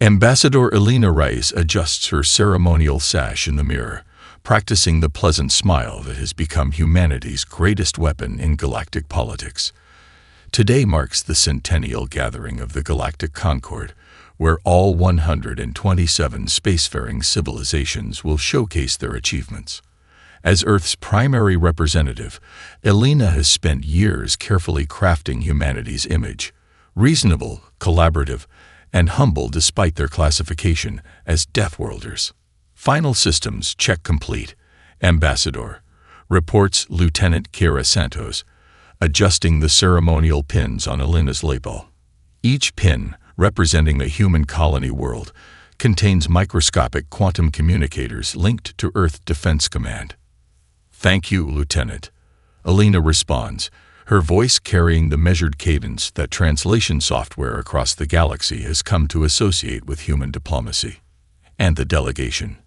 Ambassador Elena Rice adjusts her ceremonial sash in the mirror, practicing the pleasant smile that has become humanity's greatest weapon in galactic politics. Today marks the centennial gathering of the Galactic Concord, where all 127 spacefaring civilizations will showcase their achievements. As Earth's primary representative, Elena has spent years carefully crafting humanity's image, reasonable, collaborative, and humble despite their classification as Deathworlders. Final systems check complete. Ambassador, reports Lieutenant Kira Santos, adjusting the ceremonial pins on Elena's lapel. Each pin, representing a human colony world, contains microscopic quantum communicators linked to Earth Defense Command. "Thank you, Lieutenant," Elena responds, her voice carrying the measured cadence that translation software across the galaxy has come to associate with human diplomacy. And the delegation.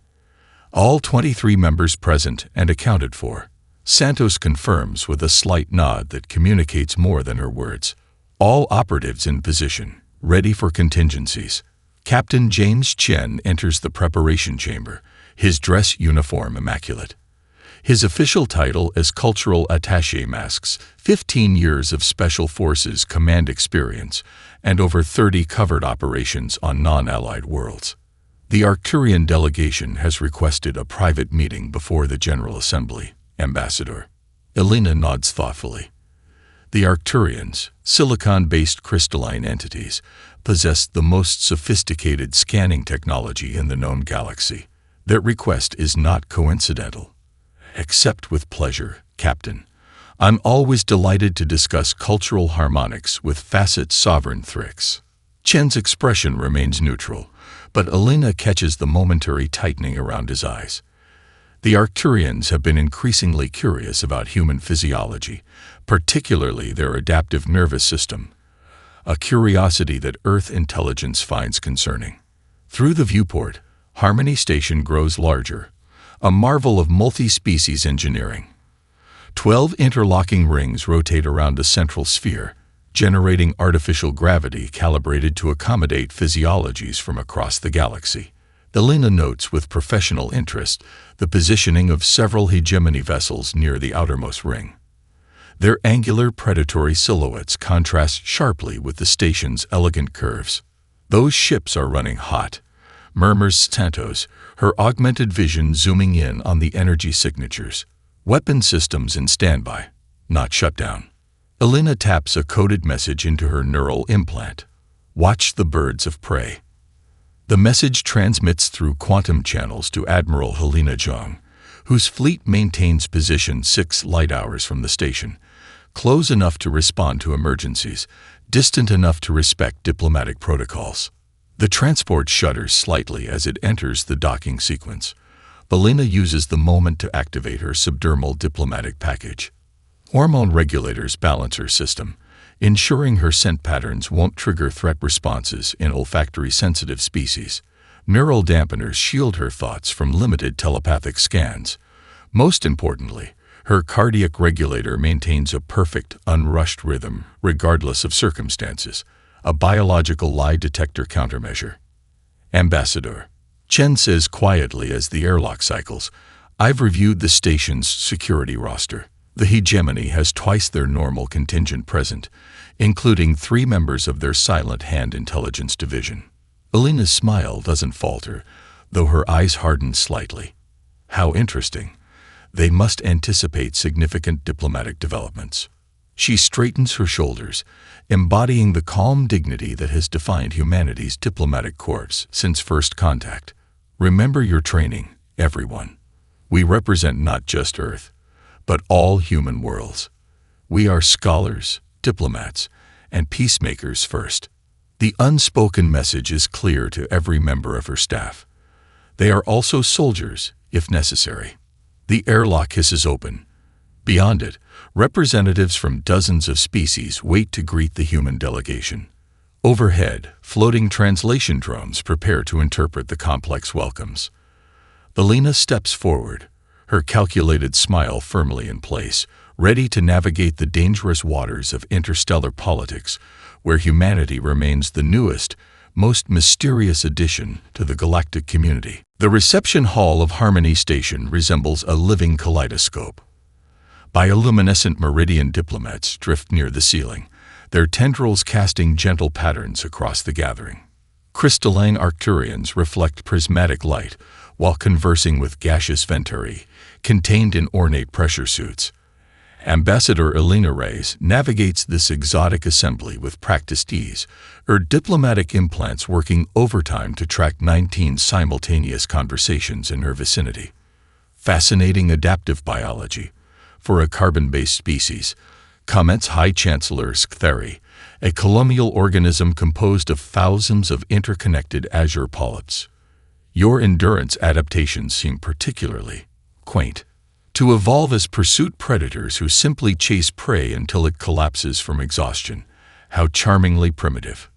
All 23 members present and accounted for. Santos confirms with a slight nod that communicates more than her words. All operatives in position, ready for contingencies. Captain James Chen enters the preparation chamber, his dress uniform immaculate. His official title as Cultural Attaché masks 15 years of Special Forces command experience and over 30 covered operations on non-allied worlds. The Arcturian delegation has requested a private meeting before the General Assembly. Ambassador. Elena nods thoughtfully. The Arcturians, silicon-based crystalline entities, possess the most sophisticated scanning technology in the known galaxy. Their request is not coincidental. "Accept with pleasure, Captain. I'm always delighted to discuss cultural harmonics with Facet Sovereign Thrix." Chen's expression remains neutral, but Elena catches the momentary tightening around his eyes. The Arcturians have been increasingly curious about human physiology, particularly their adaptive nervous system, a curiosity that Earth intelligence finds concerning. Through the viewport, Harmony Station grows larger, a marvel of multi-species engineering. 12 interlocking rings rotate around a central sphere, generating artificial gravity calibrated to accommodate physiologies from across the galaxy. Elena notes with professional interest the positioning of several hegemony vessels near the outermost ring. Their angular predatory silhouettes contrast sharply with the station's elegant curves. "Those ships are running hot," murmurs Santos, her augmented vision zooming in on the energy signatures. "Weapon systems in standby, not shut down." Elena taps a coded message into her neural implant. "Watch the birds of prey." The message transmits through quantum channels to Admiral Helena Zhang, whose fleet maintains position 6 light hours from the station, close enough to respond to emergencies, distant enough to respect diplomatic protocols. The transport shudders slightly as it enters the docking sequence. Elena uses the moment to activate her subdermal diplomatic package. Hormone regulators balance her system, ensuring her scent patterns won't trigger threat responses in olfactory-sensitive species. Neural dampeners shield her thoughts from limited telepathic scans. Most importantly, her cardiac regulator maintains a perfect, unrushed rhythm, regardless of circumstances, a biological lie detector countermeasure. "Ambassador," Chen says quietly as the airlock cycles, "I've reviewed the station's security roster. The hegemony has twice their normal contingent present, including 3 members of their Silent Hand Intelligence Division." Elena's smile doesn't falter, though her eyes harden slightly. How interesting. They must anticipate significant diplomatic developments. She straightens her shoulders, embodying the calm dignity that has defined humanity's diplomatic corps since first contact. "Remember your training, everyone. We represent not just Earth, but all human worlds. We are scholars, diplomats, and peacemakers first." The unspoken message is clear to every member of her staff. They are also soldiers, if necessary. The airlock hisses open. Beyond it, representatives from dozens of species wait to greet the human delegation. Overhead, floating translation drones prepare to interpret the complex welcomes. Elena steps forward, her calculated smile firmly in place, ready to navigate the dangerous waters of interstellar politics, where humanity remains the newest, most mysterious addition to the galactic community. The reception hall of Harmony Station resembles a living kaleidoscope. Bioluminescent meridian diplomats drift near the ceiling, their tendrils casting gentle patterns across the gathering. Crystalline Arcturians reflect prismatic light while conversing with gaseous Venturi, contained in ornate pressure suits. Ambassador Elena Reyes navigates this exotic assembly with practiced ease, her diplomatic implants working overtime to track 19 simultaneous conversations in her vicinity. Fascinating adaptive biology. For a carbon-based species, comments High Chancellor Sktheri, a colonial organism composed of thousands of interconnected azure polyps. Your endurance adaptations seem particularly quaint. To evolve as pursuit predators who simply chase prey until it collapses from exhaustion. How charmingly primitive.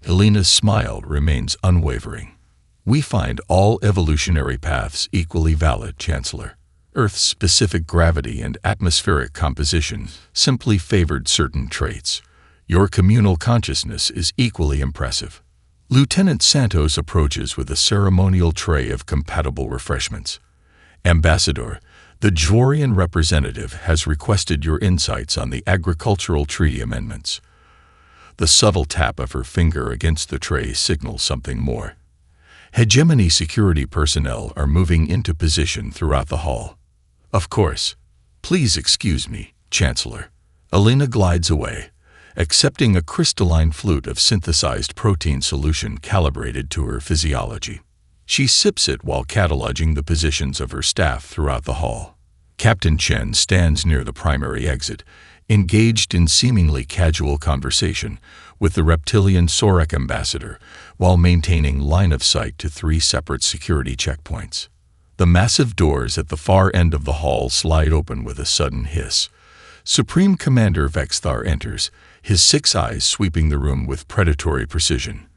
Elena's smile remains unwavering. We find all evolutionary paths equally valid, Chancellor. Earth's specific gravity and atmospheric composition simply favored certain traits. Your communal consciousness is equally impressive. Lieutenant Santos approaches with a ceremonial tray of compatible refreshments. Ambassador, the Dvorian representative has requested your insights on the agricultural treaty amendments. The subtle tap of her finger against the tray signals something more. Hegemony security personnel are moving into position throughout the hall. Of course. Please excuse me, Chancellor. Elena glides away, accepting a crystalline flute of synthesized protein solution calibrated to her physiology. She sips it while cataloging the positions of her staff throughout the hall. Captain Chen stands near the primary exit, engaged in seemingly casual conversation with the reptilian Sorek ambassador while maintaining line of sight to 3 separate security checkpoints. The massive doors at the far end of the hall slide open with a sudden hiss. Supreme Commander Vexthar enters, his 6 eyes sweeping the room with predatory precision.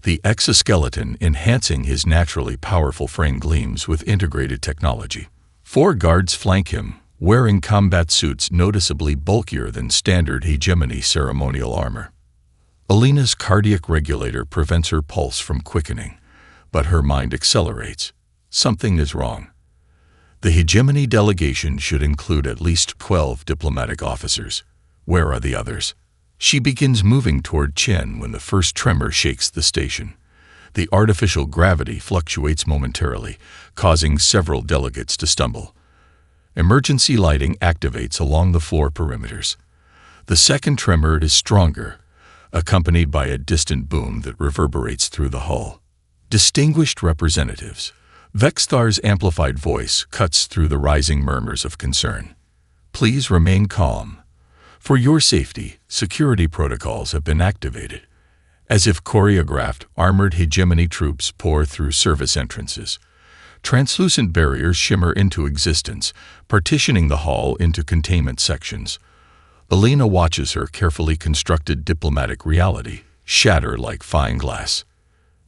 The exoskeleton enhancing his naturally powerful frame gleams with integrated technology. 4 guards flank him, wearing combat suits noticeably bulkier than standard hegemony ceremonial armor. Elena's cardiac regulator prevents her pulse from quickening, but her mind accelerates. Something is wrong. The hegemony delegation should include at least 12 diplomatic officers. Where are the others? She begins moving toward Chen when the first tremor shakes the station. The artificial gravity fluctuates momentarily, causing several delegates to stumble. Emergency lighting activates along the floor perimeters. The second tremor is stronger, accompanied by a distant boom that reverberates through the hull. Distinguished representatives, Vexthar's amplified voice cuts through the rising murmurs of concern. Please remain calm. For your safety, security protocols have been activated. As if choreographed, armored hegemony troops pour through service entrances. Translucent barriers shimmer into existence, partitioning the hall into containment sections. Elena watches her carefully constructed diplomatic reality shatter like fine glass.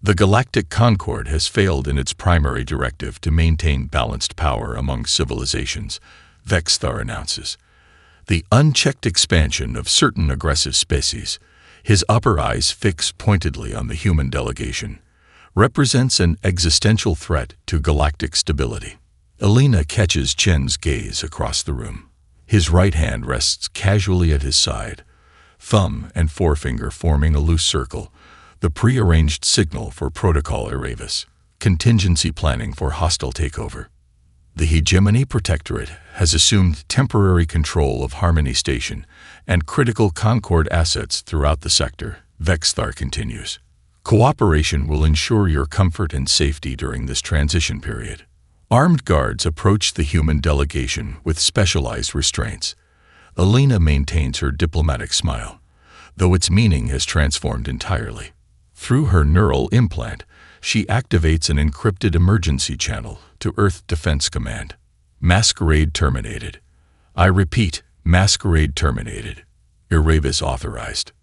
The Galactic Concord has failed in its primary directive to maintain balanced power among civilizations, Vexthar announces. The unchecked expansion of certain aggressive species, his upper eyes fixed pointedly on the human delegation, represents an existential threat to galactic stability. Elena catches Chen's gaze across the room. His right hand rests casually at his side, thumb and forefinger forming a loose circle, the prearranged signal for Protocol Eravis, contingency planning for hostile takeover. The Hegemony Protectorate has assumed temporary control of Harmony Station and critical Concord assets throughout the sector, Vexthar continues. Cooperation will ensure your comfort and safety during this transition period. Armed guards approach the human delegation with specialized restraints. Elena maintains her diplomatic smile, though its meaning has transformed entirely. Through her neural implant, she activates an encrypted emergency channel to Earth Defense Command. Masquerade terminated. I repeat, masquerade terminated. Eravis authorized.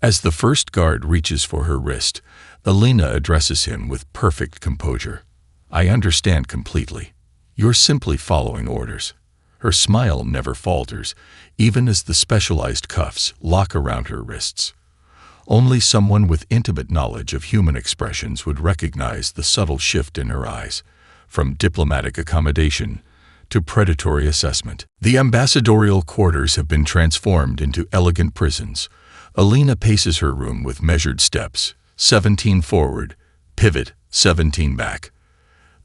As the first guard reaches for her wrist, Elena addresses him with perfect composure. I understand completely. You're simply following orders. Her smile never falters, even as the specialized cuffs lock around her wrists. Only someone with intimate knowledge of human expressions would recognize the subtle shift in her eyes, from diplomatic accommodation to predatory assessment. The ambassadorial quarters have been transformed into elegant prisons. Alina paces her room with measured steps, 17 forward, pivot, 17 back.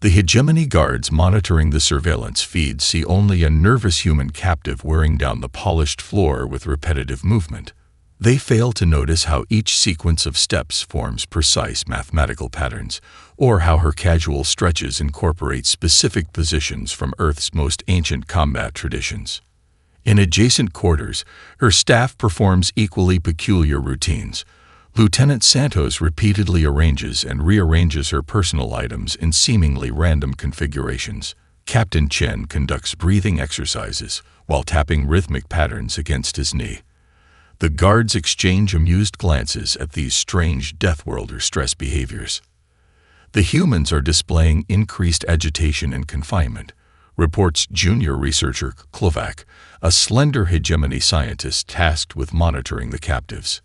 The hegemony guards monitoring the surveillance feed see only a nervous human captive wearing down the polished floor with repetitive movement. They fail to notice how each sequence of steps forms precise mathematical patterns, or how her casual stretches incorporate specific positions from Earth's most ancient combat traditions. In adjacent quarters, her staff performs equally peculiar routines. Lieutenant Santos repeatedly arranges and rearranges her personal items in seemingly random configurations. Captain Chen conducts breathing exercises while tapping rhythmic patterns against his knee. The guards exchange amused glances at these strange Deathworlder stress behaviors. The humans are displaying increased agitation and confinement, reports junior researcher Klovac, a slender hegemony scientist tasked with monitoring the captives.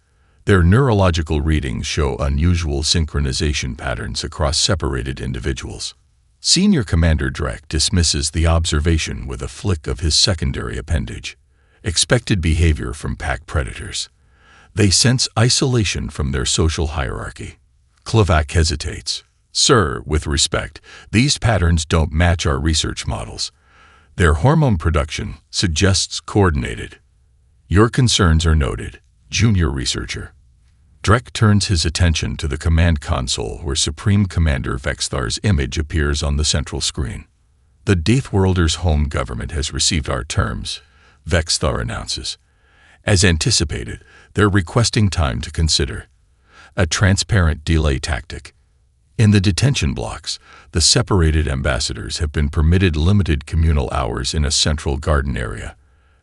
Their neurological readings show unusual synchronization patterns across separated individuals. Senior Commander Drek dismisses the observation with a flick of his secondary appendage. Expected behavior from pack predators. They sense isolation from their social hierarchy. Klovac hesitates. Sir, with respect, these patterns don't match our research models. Their hormone production suggests coordinated. Your concerns are noted, junior researcher. Drek turns his attention to the command console where Supreme Commander Vexthar's image appears on the central screen. The Deathworlders' home government has received our terms, Vexthar announces. As anticipated, they're requesting time to consider. A transparent delay tactic. In the detention blocks, the separated ambassadors have been permitted limited communal hours in a central garden area.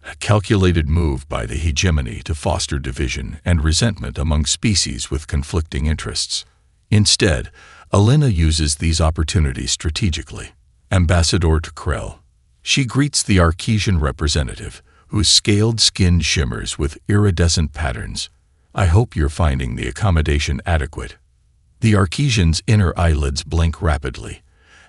A calculated move by the hegemony to foster division and resentment among species with conflicting interests. Instead, Alina uses these opportunities strategically. Ambassador to Krell. She greets the Arquesian representative, whose scaled skin shimmers with iridescent patterns. I hope you're finding the accommodation adequate. The Arquesian's inner eyelids blink rapidly,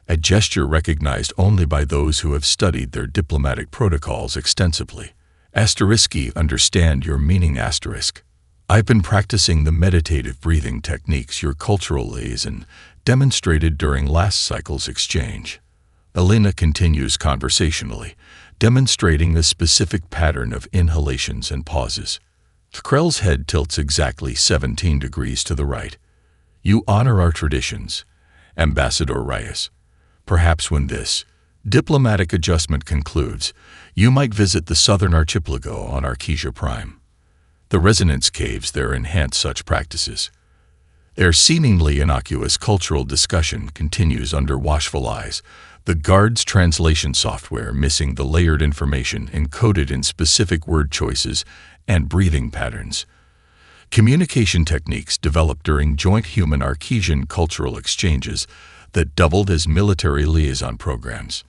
a gesture recognized only by those who have studied their diplomatic protocols extensively. Asteriski understand your meaning asterisk. I've been practicing the meditative breathing techniques your cultural liaison demonstrated during last cycle's exchange. Alina continues conversationally, demonstrating a specific pattern of inhalations and pauses. Krell's head tilts exactly 17 degrees to the right. You honor our traditions, Ambassador Reyes. Perhaps when this diplomatic adjustment concludes, you might visit the southern archipelago on Arquesia Prime. The resonance caves there enhance such practices. Their seemingly innocuous cultural discussion continues under watchful eyes, the guard's translation software missing the layered information encoded in specific word choices and breathing patterns. Communication techniques developed during joint human-Arquesian cultural exchanges that doubled as military liaison programs.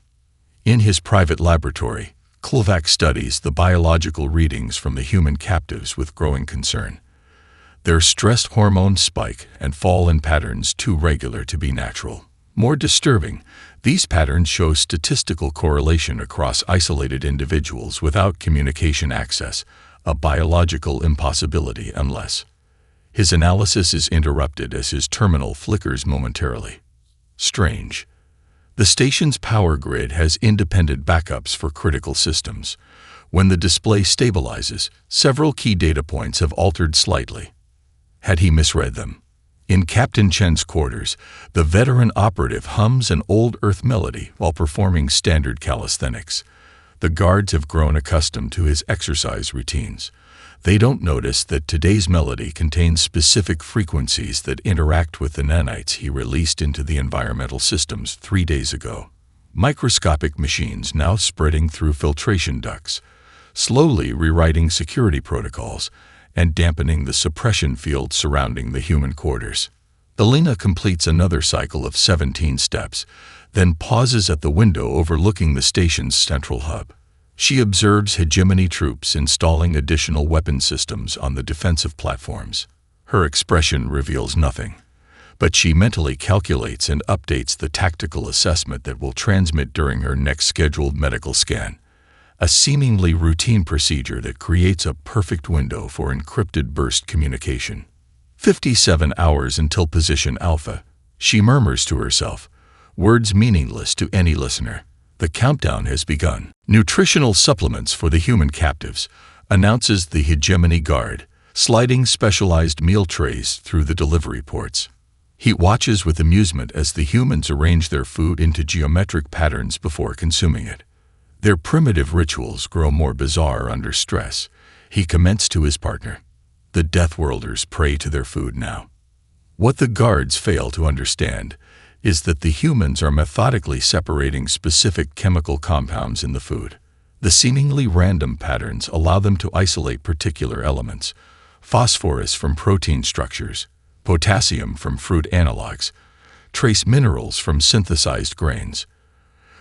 In his private laboratory, Klovac studies the biological readings from the human captives with growing concern. Their stress hormones spike and fall in patterns too regular to be natural. More disturbing, these patterns show statistical correlation across isolated individuals without communication access, a biological impossibility unless. His analysis is interrupted as his terminal flickers momentarily. Strange. The station's power grid has independent backups for critical systems. When the display stabilizes, several key data points have altered slightly. Had he misread them? In Captain Chen's quarters, the veteran operative hums an old Earth melody while performing standard calisthenics. The guards have grown accustomed to his exercise routines. They don't notice that today's melody contains specific frequencies that interact with the nanites he released into the environmental systems 3 days ago. Microscopic machines now spreading through filtration ducts, slowly rewriting security protocols and dampening the suppression field surrounding the human quarters. Alina completes another cycle of 17 steps, then pauses at the window overlooking the station's central hub. She observes hegemony troops installing additional weapon systems on the defensive platforms. Her expression reveals nothing, but she mentally calculates and updates the tactical assessment that will transmit during her next scheduled medical scan, a seemingly routine procedure that creates a perfect window for encrypted burst communication. 57 hours until position alpha, she murmurs to herself, words meaningless to any listener. The countdown has begun. Nutritional supplements for the human captives, announces the Hegemony Guard, sliding specialized meal trays through the delivery ports. He watches with amusement as the humans arrange their food into geometric patterns before consuming it. Their primitive rituals grow more bizarre under stress. He comments to his partner. The Deathworlders pray to their food now. What the guards fail to understand is that the humans are methodically separating specific chemical compounds in the food. The seemingly random patterns allow them to isolate particular elements: phosphorus from protein structures, potassium from fruit analogs, trace minerals from synthesized grains.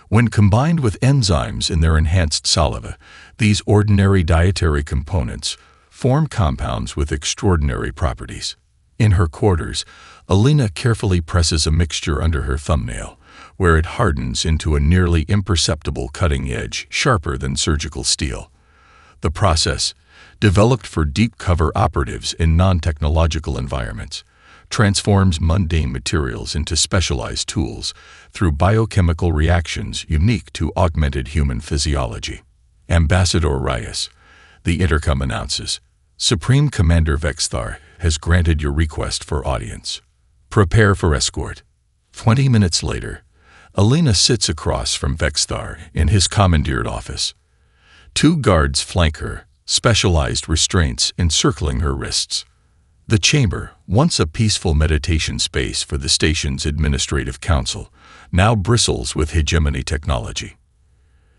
When combined with enzymes in their enhanced saliva, these ordinary dietary components form compounds with extraordinary properties. In her quarters, Alina carefully presses a mixture under her thumbnail, where it hardens into a nearly imperceptible cutting edge, sharper than surgical steel. The process, developed for deep cover operatives in non-technological environments, transforms mundane materials into specialized tools through biochemical reactions unique to augmented human physiology. Ambassador Reyes, the intercom announces, Supreme Commander Vexthar has granted your request for audience. Prepare for escort. 20 minutes later, Alina sits across from Vexthar in his commandeered office. 2 guards flank her, specialized restraints encircling her wrists. The chamber, once a peaceful meditation space for the station's administrative council, now bristles with hegemony technology.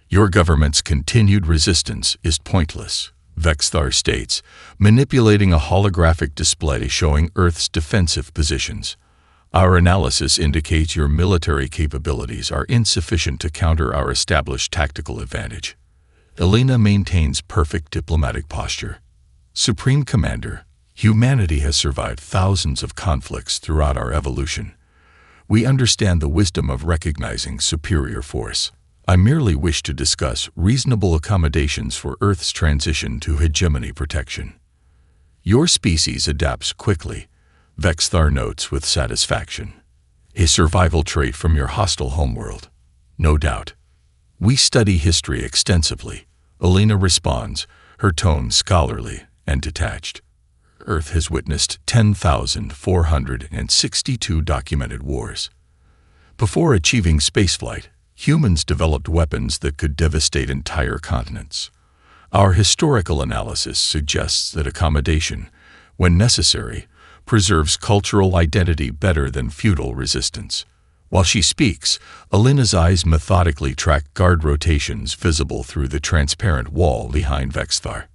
Your government's continued resistance is pointless, Vexthar states, manipulating a holographic display showing Earth's defensive positions. Our analysis indicates your military capabilities are insufficient to counter our established tactical advantage. Alina maintains perfect diplomatic posture. Supreme Commander, humanity has survived thousands of conflicts throughout our evolution. We understand the wisdom of recognizing superior force. I merely wish to discuss reasonable accommodations for Earth's transition to hegemony protection. Your species adapts quickly, Vexthar notes with satisfaction. A survival trait from your hostile homeworld. No doubt. We study history extensively, Alina responds, her tone scholarly and detached. Earth has witnessed 10,462 documented wars. Before achieving spaceflight, humans developed weapons that could devastate entire continents. Our historical analysis suggests that accommodation, when necessary, preserves cultural identity better than feudal resistance. While she speaks, Alina's eyes methodically track guard rotations visible through the transparent wall behind Vexthar.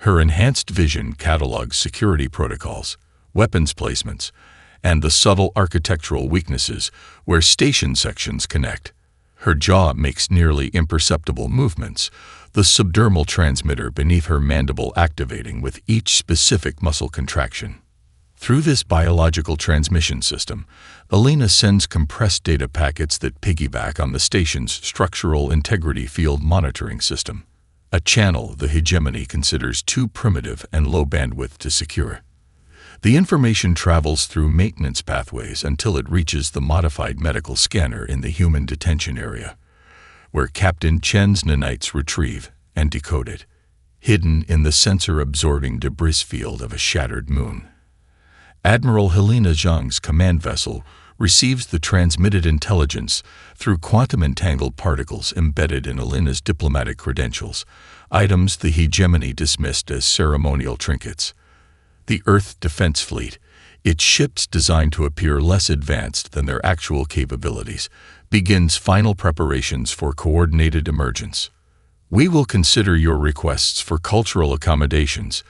Her enhanced vision catalogs security protocols, weapons placements, and the subtle architectural weaknesses where station sections connect. Her jaw makes nearly imperceptible movements, the subdermal transmitter beneath her mandible activating with each specific muscle contraction. Through this biological transmission system, Alina sends compressed data packets that piggyback on the station's structural integrity field monitoring system, a channel the hegemony considers too primitive and low bandwidth to secure. The information travels through maintenance pathways until it reaches the modified medical scanner in the human detention area, where Captain Chen's nanites retrieve and decode it, hidden in the sensor-absorbing debris field of a shattered moon. Admiral Helena Zhang's command vessel receives the transmitted intelligence through quantum-entangled particles embedded in Alina's diplomatic credentials, items the hegemony dismissed as ceremonial trinkets. The Earth Defense Fleet, its ships designed to appear less advanced than their actual capabilities, begins final preparations for coordinated emergence. We will consider your requests for cultural accommodations,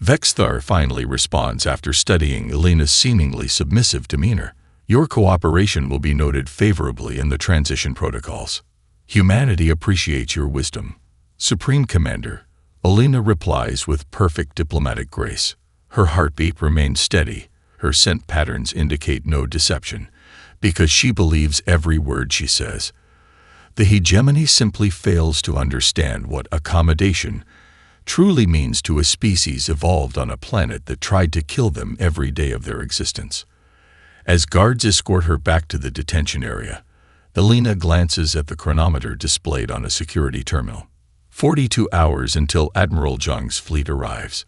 Vexthar finally responds after studying Alina's seemingly submissive demeanor. Your cooperation will be noted favorably in the transition protocols. Humanity appreciates your wisdom. Supreme Commander, Alina replies with perfect diplomatic grace. Her heartbeat remains steady. Her scent patterns indicate no deception, because she believes every word she says. The hegemony simply fails to understand what accommodation truly means to a species evolved on a planet that tried to kill them every day of their existence. As guards escort her back to the detention area, Elena glances at the chronometer displayed on a security terminal. 42 hours until Admiral Zhang's fleet arrives.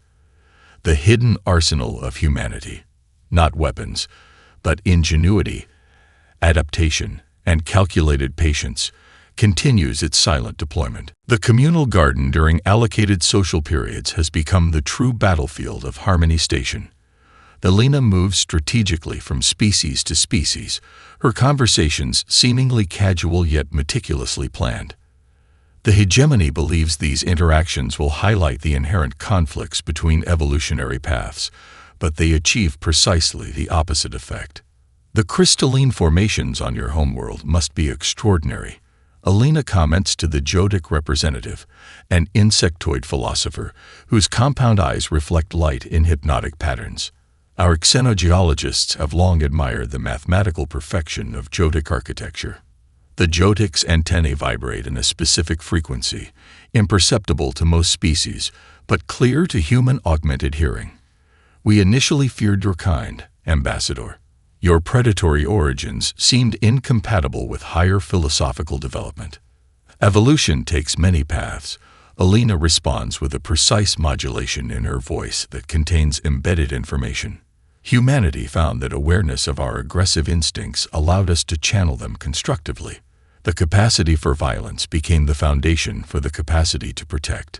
The hidden arsenal of humanity. Not weapons, but ingenuity, adaptation, and calculated patience continues its silent deployment. The communal garden during allocated social periods has become the true battlefield of Harmony Station. Elena moves strategically from species to species, her conversations seemingly casual yet meticulously planned. The hegemony believes these interactions will highlight the inherent conflicts between evolutionary paths, but they achieve precisely the opposite effect. The crystalline formations on your homeworld must be extraordinary, Elena comments to the Jodic representative, an insectoid philosopher whose compound eyes reflect light in hypnotic patterns. Our xenogeologists have long admired the mathematical perfection of Jodic architecture. The Jodic's antennae vibrate in a specific frequency, imperceptible to most species, but clear to human augmented hearing. We initially feared your kind, Ambassador. Your predatory origins seemed incompatible with higher philosophical development. Evolution takes many paths. Elena responds with a precise modulation in her voice that contains embedded information. Humanity found that awareness of our aggressive instincts allowed us to channel them constructively. The capacity for violence became the foundation for the capacity to protect.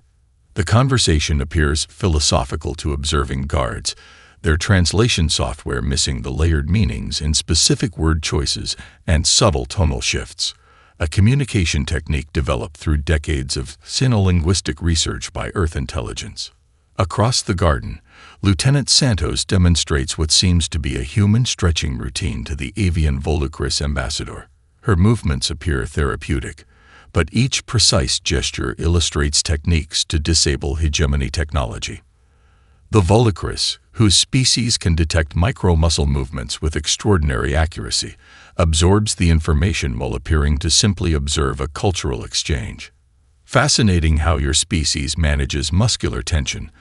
The conversation appears philosophical to observing guards, their translation software missing the layered meanings in specific word choices and subtle tonal shifts, a communication technique developed through decades of sinolinguistic research by Earth intelligence. Across the garden, Lieutenant Santos demonstrates what seems to be a human stretching routine to the avian Volocris ambassador. Her movements appear therapeutic, but each precise gesture illustrates techniques to disable hegemony technology. The Volocris, whose species can detect micro-muscle movements with extraordinary accuracy, absorbs the information while appearing to simply observe a cultural exchange. Fascinating how your species manages muscular tension,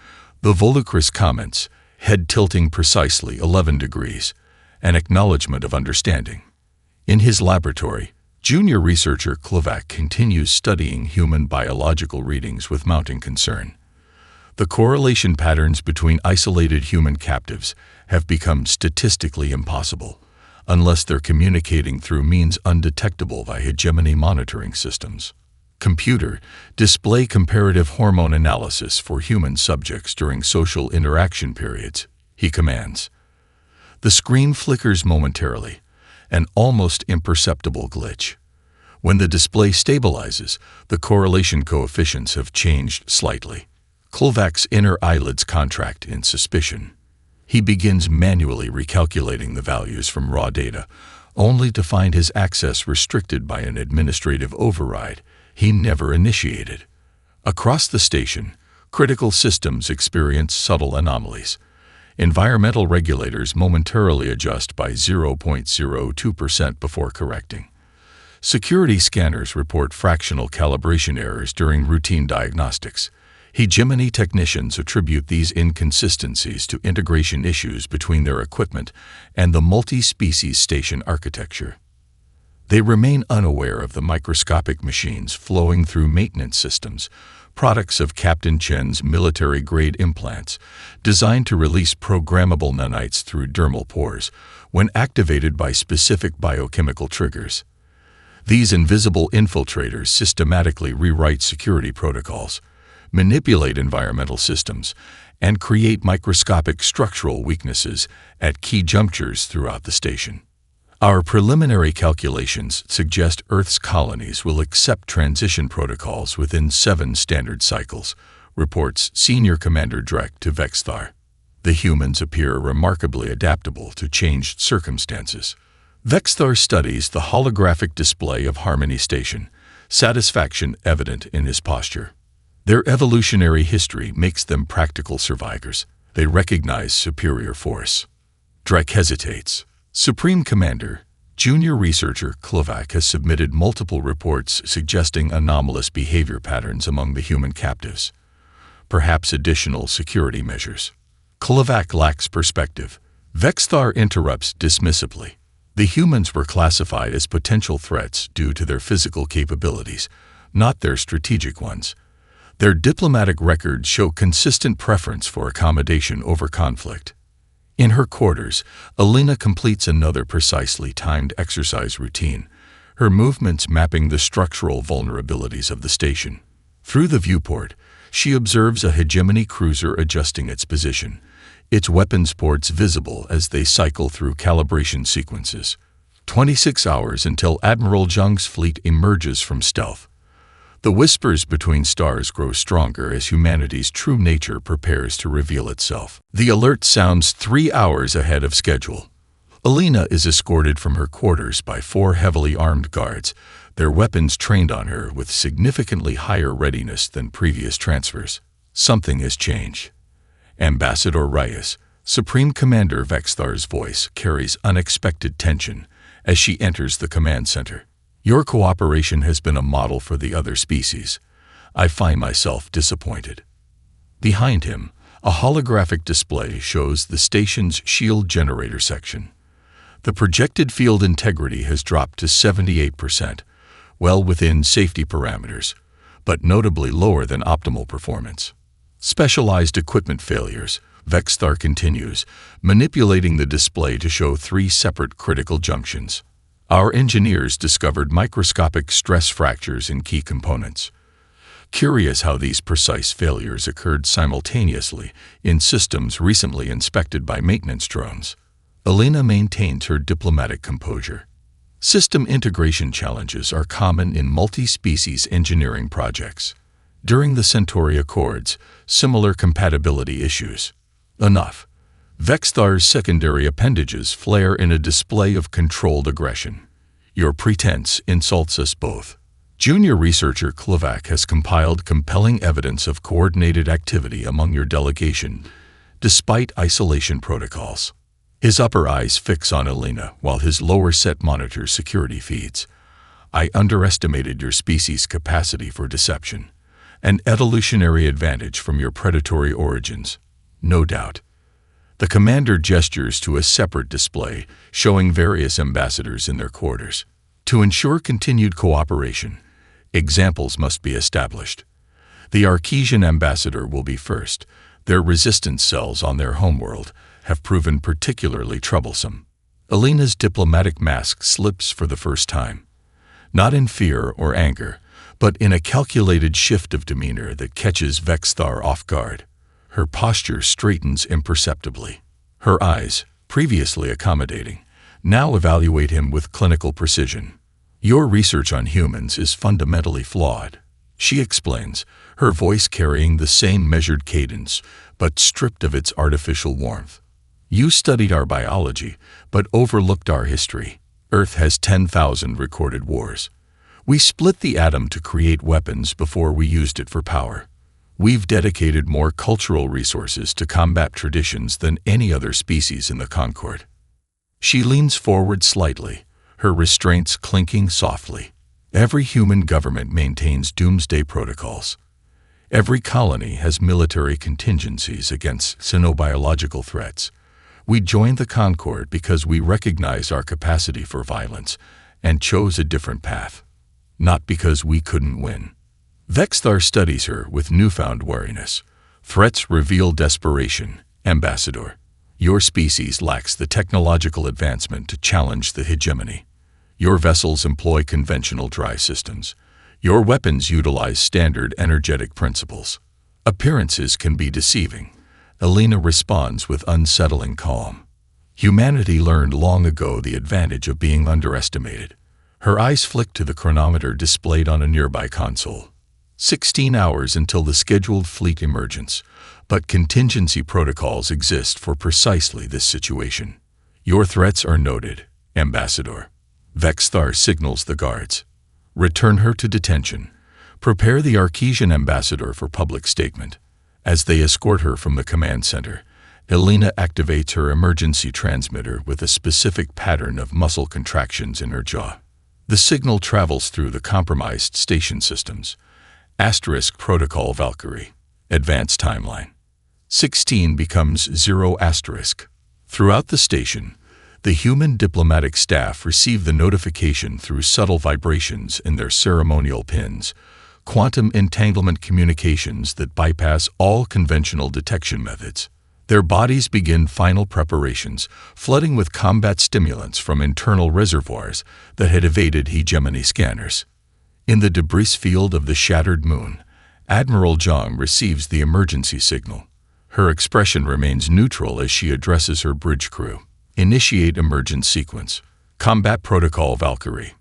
the Volocris comments, head tilting precisely 11 degrees, an acknowledgement of understanding. In his laboratory, junior researcher Klovac continues studying human biological readings with mounting concern. The correlation patterns between isolated human captives have become statistically impossible, unless they're communicating through means undetectable by hegemony monitoring systems. Computer, display comparative hormone analysis for human subjects during social interaction periods, he commands. The screen flickers momentarily, an almost imperceptible glitch. When the display stabilizes, the correlation coefficients have changed slightly. Klovac's inner eyelids contract in suspicion. He begins manually recalculating the values from raw data, only to find his access restricted by an administrative override he never initiated. Across the station, critical systems experience subtle anomalies. Environmental regulators momentarily adjust by 0.02% before correcting. Security scanners report fractional calibration errors during routine diagnostics. Hegemony technicians attribute these inconsistencies to integration issues between their equipment and the multi-species station architecture. They remain unaware of the microscopic machines flowing through maintenance systems, products of Captain Chen's military-grade implants, designed to release programmable nanites through dermal pores when activated by specific biochemical triggers. These invisible infiltrators systematically rewrite security protocols, manipulate environmental systems, and create microscopic structural weaknesses at key junctures throughout the station. Our preliminary calculations suggest Earth's colonies will accept transition protocols within 7 standard cycles, reports Senior Commander Drek to Vexthar. The humans appear remarkably adaptable to changed circumstances. Vexthar studies the holographic display of Harmony Station, satisfaction evident in his posture. Their evolutionary history makes them practical survivors. They recognize superior force. Drek hesitates. Supreme Commander, Junior Researcher Klovac has submitted multiple reports suggesting anomalous behavior patterns among the human captives. Perhaps additional security measures. Klovac lacks perspective. Vexthar interrupts dismissively. The humans were classified as potential threats due to their physical capabilities, not their strategic ones. Their diplomatic records show consistent preference for accommodation over conflict. In her quarters, Alina completes another precisely timed exercise routine, her movements mapping the structural vulnerabilities of the station. Through the viewport, she observes a hegemony cruiser adjusting its position, its weapons ports visible as they cycle through calibration sequences. 26 hours until Admiral Zheng's fleet emerges from stealth. The whispers between stars grow stronger as humanity's true nature prepares to reveal itself. The alert sounds 3 hours ahead of schedule. Alina is escorted from her quarters by 4 heavily armed guards, their weapons trained on her with significantly higher readiness than previous transfers. Something has changed. Ambassador Reyes, Supreme Commander Vexthar's voice carries unexpected tension as she enters the command center. Your cooperation has been a model for the other species. I find myself disappointed. Behind him, a holographic display shows the station's shield generator section. The projected field integrity has dropped to 78%, well within safety parameters, but notably lower than optimal performance. Specialized equipment failures, Vexthar continues, manipulating the display to show 3 separate critical junctions. Our engineers discovered microscopic stress fractures in key components. Curious how these precise failures occurred simultaneously in systems recently inspected by maintenance drones. Alina maintains her diplomatic composure. System integration challenges are common in multi-species engineering projects. During the Centauri Accords, similar compatibility issues. Enough. Vexthar's secondary appendages flare in a display of controlled aggression. Your pretense insults us both. Junior researcher Klovac has compiled compelling evidence of coordinated activity among your delegation, despite isolation protocols. His upper eyes fix on Alina while his lower set monitors security feeds. I underestimated your species' capacity for deception, an evolutionary advantage from your predatory origins, no doubt. The commander gestures to a separate display showing various ambassadors in their quarters. To ensure continued cooperation, examples must be established. The Arquesian ambassador will be first. Their resistance cells on their homeworld have proven particularly troublesome. Alina's diplomatic mask slips for the first time. Not in fear or anger, but in a calculated shift of demeanor that catches Vexthar off guard. Her posture straightens imperceptibly. Her eyes, previously accommodating, now evaluate him with clinical precision. Your research on humans is fundamentally flawed, she explains, her voice carrying the same measured cadence, but stripped of its artificial warmth. You studied our biology, but overlooked our history. Earth has 10,000 recorded wars. We split the atom to create weapons before we used it for power. We've dedicated more cultural resources to combat traditions than any other species in the Concord. She leans forward slightly, her restraints clinking softly. Every human government maintains doomsday protocols. Every colony has military contingencies against xenobiological threats. We joined the Concord because we recognize our capacity for violence and chose a different path, not because we couldn't win. Vexthar studies her with newfound wariness. Threats reveal desperation, Ambassador. Your species lacks the technological advancement to challenge the hegemony. Your vessels employ conventional drive systems. Your weapons utilize standard energetic principles. Appearances can be deceiving. Alina responds with unsettling calm. Humanity learned long ago the advantage of being underestimated. Her eyes flick to the chronometer displayed on a nearby console. 16 hours until the scheduled fleet emergence, but contingency protocols exist for precisely this situation. Your threats are noted, Ambassador. Vexthar signals the guards. Return her to detention. Prepare the Arquesian ambassador for public statement. As they escort her from the command center, Elena activates her emergency transmitter with a specific pattern of muscle contractions in her jaw. The signal travels through the compromised station systems. Asterisk Protocol Valkyrie. Advanced timeline. 16 becomes 0 asterisk. Throughout the station, the human diplomatic staff receive the notification through subtle vibrations in their ceremonial pins, quantum entanglement communications that bypass all conventional detection methods. Their bodies begin final preparations, flooding with combat stimulants from internal reservoirs that had evaded hegemony scanners. In the debris field of the shattered moon, Admiral Zhang receives the emergency signal. Her expression remains neutral as she addresses her bridge crew. Initiate emergent sequence. Combat Protocol Valkyrie.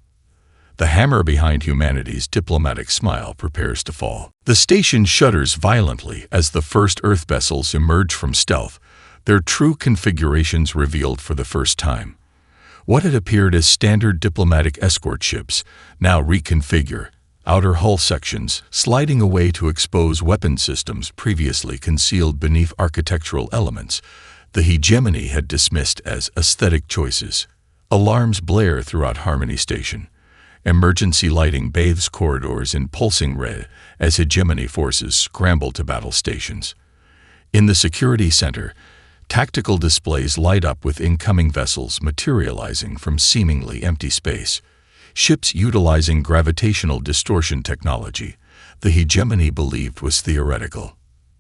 The hammer behind humanity's diplomatic smile prepares to fall. The station shudders violently as the first Earth vessels emerge from stealth, their true configurations revealed for the first time. What had appeared as standard diplomatic escort ships now reconfigure, outer hull sections sliding away to expose weapon systems previously concealed beneath architectural elements the hegemony had dismissed as aesthetic choices. Alarms blare throughout Harmony Station. Emergency lighting bathes corridors in pulsing red as hegemony forces scramble to battle stations. In the security center, tactical displays light up with incoming vessels materializing from seemingly empty space. Ships utilizing gravitational distortion technology the hegemony believed was theoretical.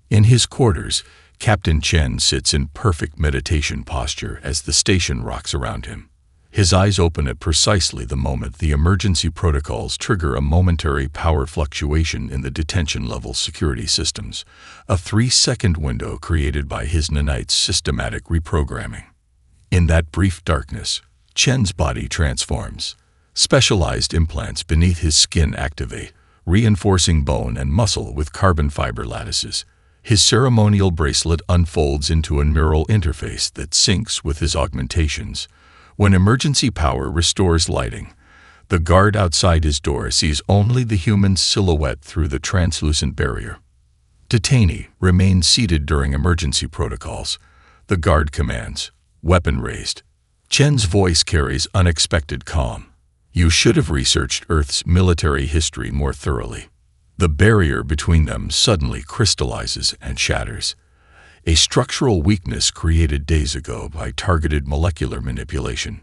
In his quarters, Captain Chen sits in perfect meditation posture as the station rocks around him. His eyes open at precisely the moment the emergency protocols trigger a momentary power fluctuation in the detention-level security systems, a 3-second window created by his nanite's systematic reprogramming. In that brief darkness, Chen's body transforms. Specialized implants beneath his skin activate, reinforcing bone and muscle with carbon fiber lattices. His ceremonial bracelet unfolds into a neural interface that syncs with his augmentations. When emergency power restores lighting, the guard outside his door sees only the human silhouette through the translucent barrier. Detainee remains seated during emergency protocols. The guard commands, weapon raised. Chen's voice carries unexpected calm. You should have researched Earth's military history more thoroughly. The barrier between them suddenly crystallizes and shatters. A structural weakness created days ago by targeted molecular manipulation.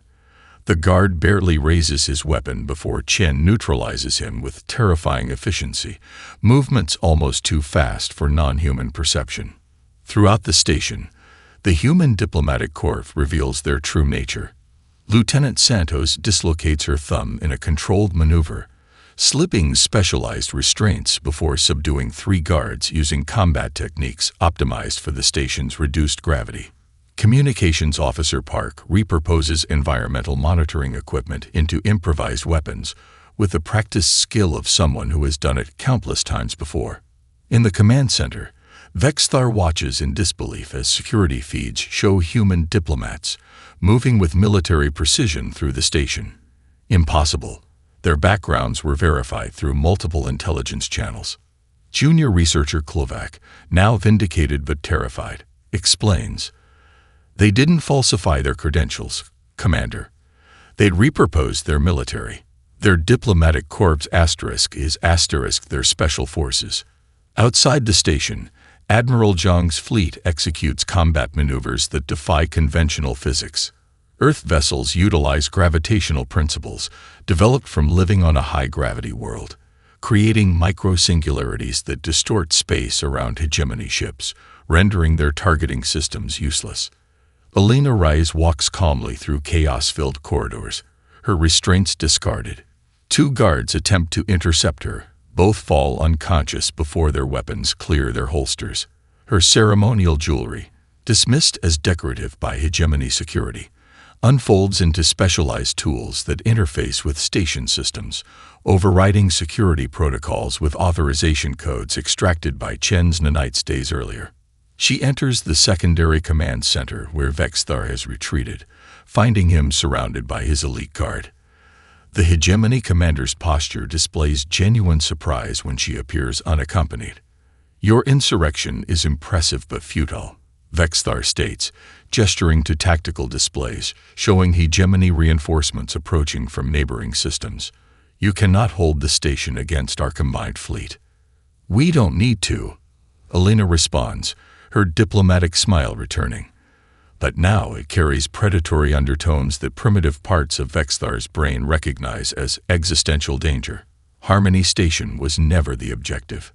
The guard barely raises his weapon before Chen neutralizes him with terrifying efficiency, movements almost too fast for non-human perception. Throughout the station, the human diplomatic corps reveals their true nature. Lieutenant Santos dislocates her thumb in a controlled maneuver, slipping specialized restraints before subduing 3 guards using combat techniques optimized for the station's reduced gravity. Communications Officer Park repurposes environmental monitoring equipment into improvised weapons with the practiced skill of someone who has done it countless times before. In the command center, Vexthar watches in disbelief as security feeds show human diplomats moving with military precision through the station. Impossible. Their backgrounds were verified through multiple intelligence channels. Junior researcher Klovac, now vindicated but terrified, explains, "They didn't falsify their credentials, Commander. They'd repurposed their military. Their diplomatic corps asterisk is asterisk their special forces." Outside the station, Admiral Zhang's fleet executes combat maneuvers that defy conventional physics. Earth vessels utilize gravitational principles developed from living on a high-gravity world, creating micro-singularities that distort space around hegemony ships, rendering their targeting systems useless. Elena Rise walks calmly through chaos-filled corridors, her restraints discarded. 2 guards attempt to intercept her. Both fall unconscious before their weapons clear their holsters. Her ceremonial jewelry, dismissed as decorative by hegemony security, unfolds into specialized tools that interface with station systems, overriding security protocols with authorization codes extracted by Chen's nanites days earlier. She enters the secondary command center where Vexthar has retreated, finding him surrounded by his elite guard. The hegemony commander's posture displays genuine surprise when she appears unaccompanied. "Your insurrection is impressive but futile. Vexthar states, gesturing to tactical displays, showing hegemony reinforcements approaching from neighboring systems. You cannot hold the station against our combined fleet. We don't need to, Alina responds, her diplomatic smile returning. But now it carries predatory undertones that primitive parts of Vexthar's brain recognize as existential danger. Harmony Station was never the objective.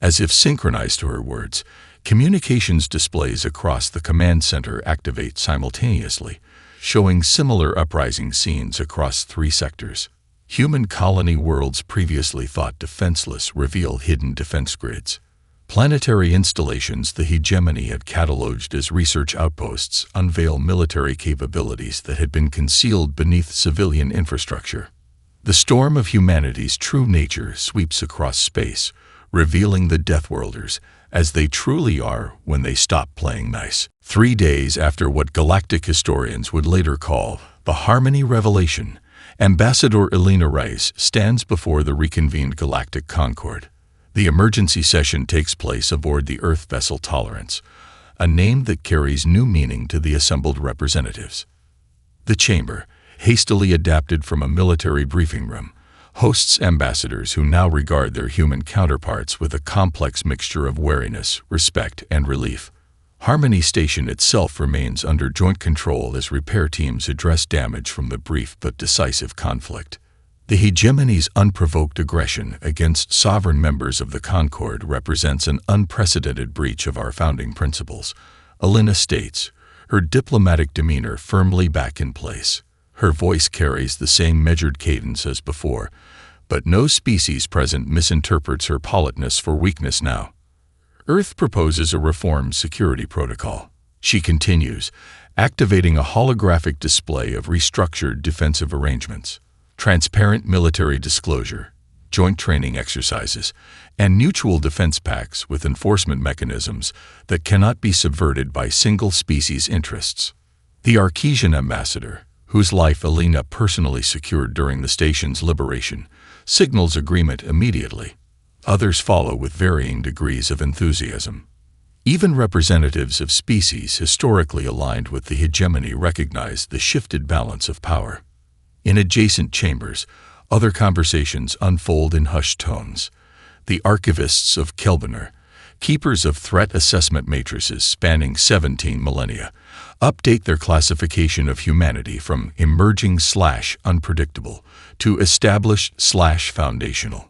As if synchronized to her words, communications displays across the command center activate simultaneously, showing similar uprising scenes across 3 sectors. Human colony worlds previously thought defenseless reveal hidden defense grids. Planetary installations the hegemony had cataloged as research outposts unveil military capabilities that had been concealed beneath civilian infrastructure. The storm of humanity's true nature sweeps across space, revealing the Deathworlders as they truly are when they stop playing nice. 3 days after what galactic historians would later call the Harmony Revelation, Ambassador Alina Rice stands before the reconvened Galactic Concord. The emergency session takes place aboard the Earth vessel Tolerance, a name that carries new meaning to the assembled representatives. The chamber, hastily adapted from a military briefing room, hosts ambassadors who now regard their human counterparts with a complex mixture of wariness, respect, and relief. Harmony Station itself remains under joint control as repair teams address damage from the brief but decisive conflict. The hegemony's unprovoked aggression against sovereign members of the Concord represents an unprecedented breach of our founding principles, Alina states, her diplomatic demeanor firmly back in place. Her voice carries the same measured cadence as before, but no species present misinterprets her politeness for weakness now. Earth proposes a reformed security protocol. She continues, activating a holographic display of restructured defensive arrangements. Transparent military disclosure, joint training exercises, and mutual defense pacts with enforcement mechanisms that cannot be subverted by single species interests. The Arquesian ambassador, whose life Alina personally secured during the station's liberation, signals agreement immediately. Others follow with varying degrees of enthusiasm. Even representatives of species historically aligned with the hegemony recognize the shifted balance of power. In adjacent chambers, other conversations unfold in hushed tones. The archivists of Kelviner, keepers of threat assessment matrices spanning 17 millennia, update their classification of humanity from emerging/unpredictable to established/foundational.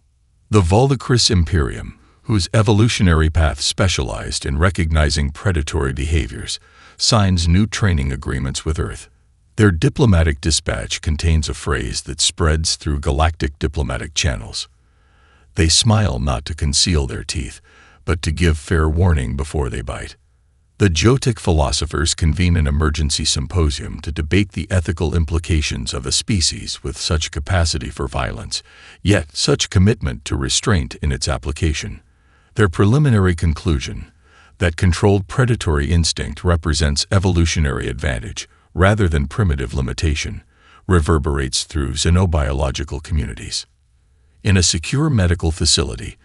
The Voldecris Imperium, whose evolutionary path specialized in recognizing predatory behaviors, signs new training agreements with Earth. Their diplomatic dispatch contains a phrase that spreads through galactic diplomatic channels. They smile not to conceal their teeth, but to give fair warning before they bite. The Jotic philosophers convene an emergency symposium to debate the ethical implications of a species with such capacity for violence, yet such commitment to restraint in its application. Their preliminary conclusion, that controlled predatory instinct represents evolutionary advantage, rather than primitive limitation, reverberates through xenobiological communities. In a secure medical facility,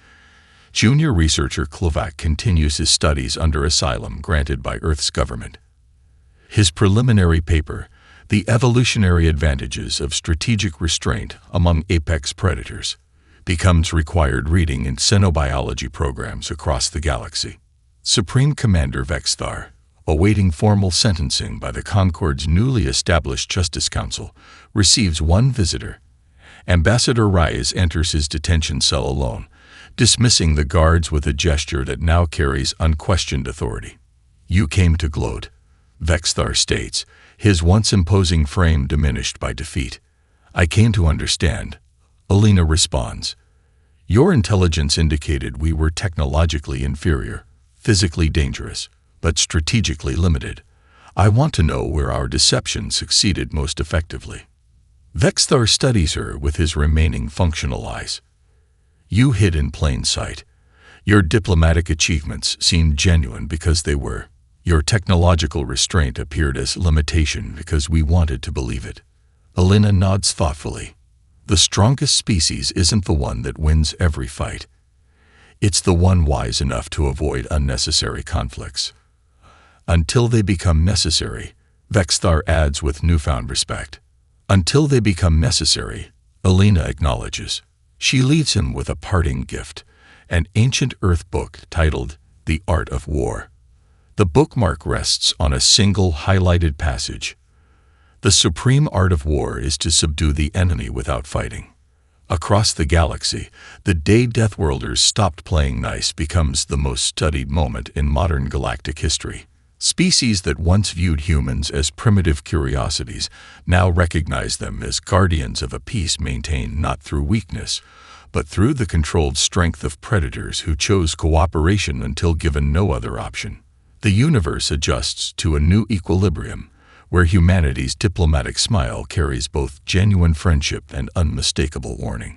junior researcher Klovac continues his studies under asylum granted by Earth's government. His preliminary paper, The Evolutionary Advantages of Strategic Restraint Among Apex Predators, becomes required reading in xenobiology programs across the galaxy. Supreme Commander Vexthar, awaiting formal sentencing by the Concord's newly established Justice Council, receives one visitor. Ambassador Reyes enters his detention cell alone, dismissing the guards with a gesture that now carries unquestioned authority. "You came to gloat," Vexthar states, his once imposing frame diminished by defeat. "I came to understand," Alina responds. "Your intelligence indicated we were technologically inferior, physically dangerous, but strategically limited. I want to know where our deception succeeded most effectively." Vexthar studies her with his remaining functional eyes. "You hid in plain sight. Your diplomatic achievements seemed genuine because they were. Your technological restraint appeared as limitation because we wanted to believe it." Alina nods thoughtfully. "The strongest species isn't the one that wins every fight. It's the one wise enough to avoid unnecessary conflicts." Until they become necessary, Vexthar adds with newfound respect. Until they become necessary, Alina acknowledges. She leaves him with a parting gift, an ancient Earth book titled The Art of War. The bookmark rests on a single highlighted passage. The supreme art of war is to subdue the enemy without fighting. Across the galaxy, the day Deathworlders stopped playing nice becomes the most studied moment in modern galactic history. Species that once viewed humans as primitive curiosities now recognize them as guardians of a peace maintained not through weakness, but through the controlled strength of predators who chose cooperation until given no other option. The universe adjusts to a new equilibrium, where humanity's diplomatic smile carries both genuine friendship and unmistakable warning.